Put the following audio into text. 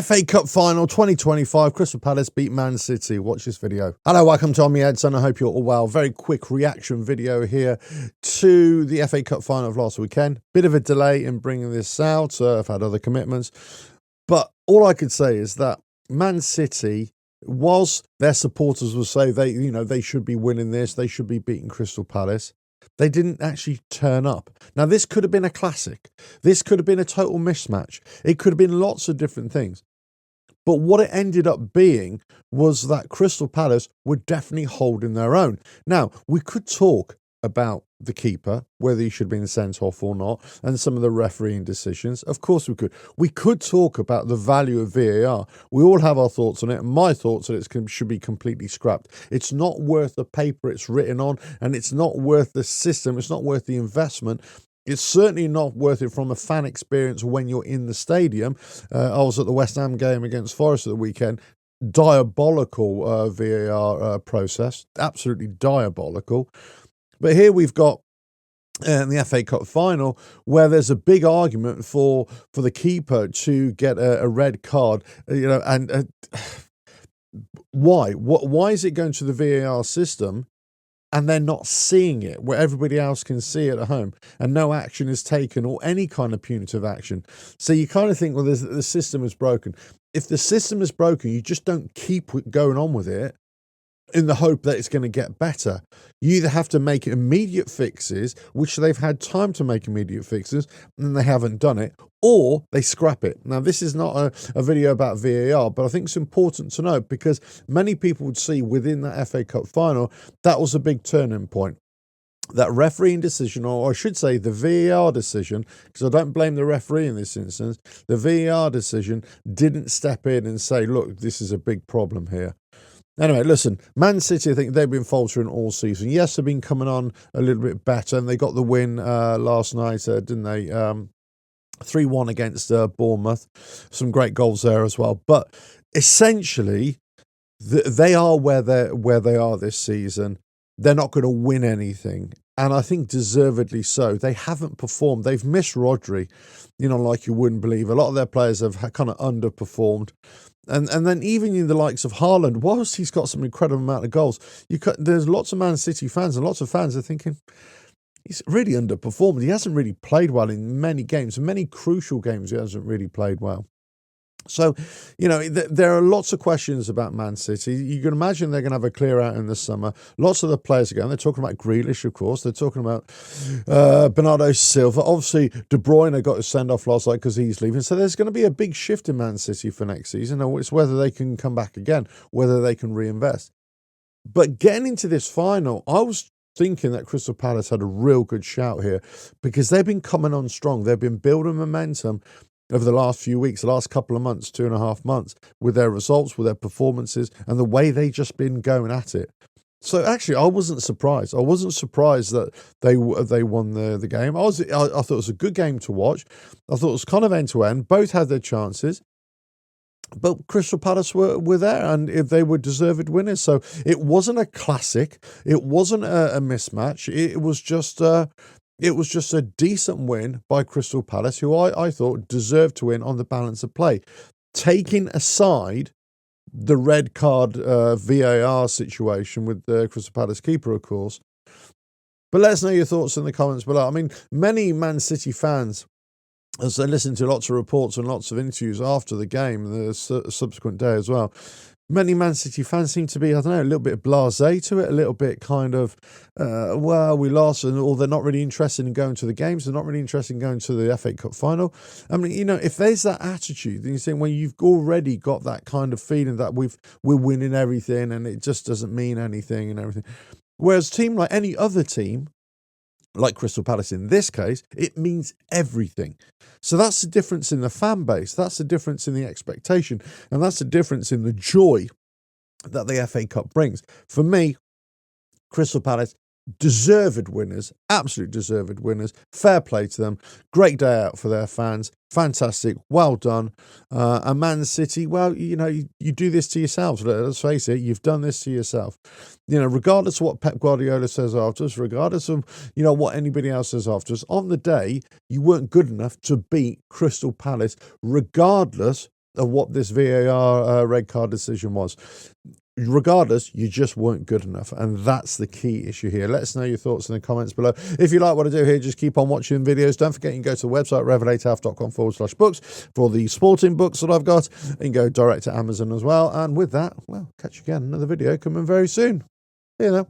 FA Cup Final 2025, Crystal Palace beat Man City. Watch this video. Hello, welcome to Tommy Edson. I hope you're all well. Very quick reaction video here to the FA Cup Final of last weekend. Bit of a delay in bringing this out. I've had other commitments. But all I could say is that Man City, whilst their supporters will say they should be winning this, they should be beating Crystal Palace, they didn't actually turn up. Now, this could have been a classic. This could have been a total mismatch. It could have been lots of different things. But what it ended up being was that Crystal Palace were definitely holding their own. Now, we could talk about the keeper, whether he should have been sent off or not, and some of the refereeing decisions. Of course we could. We could talk about the value of VAR. We all have our thoughts on it, and my thoughts are it should be completely scrapped. It's not worth the paper it's written on, and it's not worth the system. It's not worth the investment. It's certainly not worth it from a fan experience when you're in the stadium. I was at the West Ham game against Forest at the weekend. Diabolical VAR process. Absolutely diabolical. But here we've got in the FA Cup Final where there's a big argument for the keeper to get a red card, and why? Why is it going to the VAR system and they're not seeing it where everybody else can see it at home, and no action is taken or any kind of punitive action? So you kind of think, well, the system is broken. If the system is broken, you just don't keep going on with it in the hope that it's going to get better. You either have to make immediate fixes, which they've had time to make immediate fixes, and they haven't done it, or they scrap it. Now, this is not a video about VAR, but I think it's important to note because many people would see within that FA Cup Final, that was a big turning point. That refereeing decision, or I should say the VAR decision, because I don't blame the referee in this instance, the VAR decision didn't step in and say, look, this is a big problem here. Anyway, listen, Man City, I think they've been faltering all season. Yes, they've been coming on a little bit better, and they got the win last night, didn't they? 3-1 against Bournemouth. Some great goals there as well. But essentially, they are where they are this season. They're not going to win anything, and I think deservedly so. They haven't performed. They've missed Rodri, like you wouldn't believe. A lot of their players have kind of underperformed. And then even in the likes of Haaland, whilst he's got some incredible amount of goals, there's lots of Man City fans and lots of fans are thinking he's really underperformed. He hasn't really played well in many games, many crucial games he hasn't really played well. So, there are lots of questions about Man City. You can imagine they're going to have a clear out in the summer. Lots of the players are going. They're talking about Grealish, of course. They're talking about Bernardo Silva. Obviously, De Bruyne got a send-off last night because he's leaving. So there's going to be a big shift in Man City for next season. It's whether they can come back again, whether they can reinvest. But getting into this final, I was thinking that Crystal Palace had a real good shout here because they've been coming on strong. They've been building momentum over the last few weeks, the last couple of months, 2.5 months, with their results, with their performances, and the way they just been going at it. So actually, I wasn't surprised. I wasn't surprised that they won the game. I thought it was a good game to watch. I thought it was kind of end-to-end. Both had their chances. But Crystal Palace were there, and if they were deserved winners. So it wasn't a classic. It wasn't a mismatch. It was just a decent win by Crystal Palace, who I thought deserved to win on the balance of play. Taking aside the red card VAR situation with the Crystal Palace keeper, of course. But let us know your thoughts in the comments below. I mean, many Man City fans, as I listened to lots of reports and lots of interviews after the game, the subsequent day as well, many Man City fans seem to be, a little bit blasé to it, a little bit kind of, we lost, or they're not really interested in going to the games, they're not really interested in going to the FA Cup Final. I mean, if there's that attitude, then you're saying, well, you've already got that kind of feeling that we're winning everything and it just doesn't mean anything and everything. Whereas a team like any other team, like Crystal Palace in this case, it means everything. So that's the difference in the fan base. That's the difference in the expectation. And that's the difference in the joy that the FA Cup brings. For me, Crystal Palace, deserved winners, absolute deserved winners. Fair play to them. Great day out for their fans. Fantastic. Well done. And Man City, well, you do this to yourselves. Let's face it, you've done this to yourself. Regardless of what Pep Guardiola says afterwards, regardless of, what anybody else says afterwards, on the day, you weren't good enough to beat Crystal Palace, regardless of what this VAR red card decision was. Regardless, you just weren't good enough, and that's the key issue here. Let us know your thoughts in the comments below. If you like what I do here, just keep on watching videos. Don't forget, you can go to the website revelatorhalf.com/books for all the sporting books that I've got. You can go direct to Amazon as well. And with that, well, catch you again. Another video coming very soon. See you now.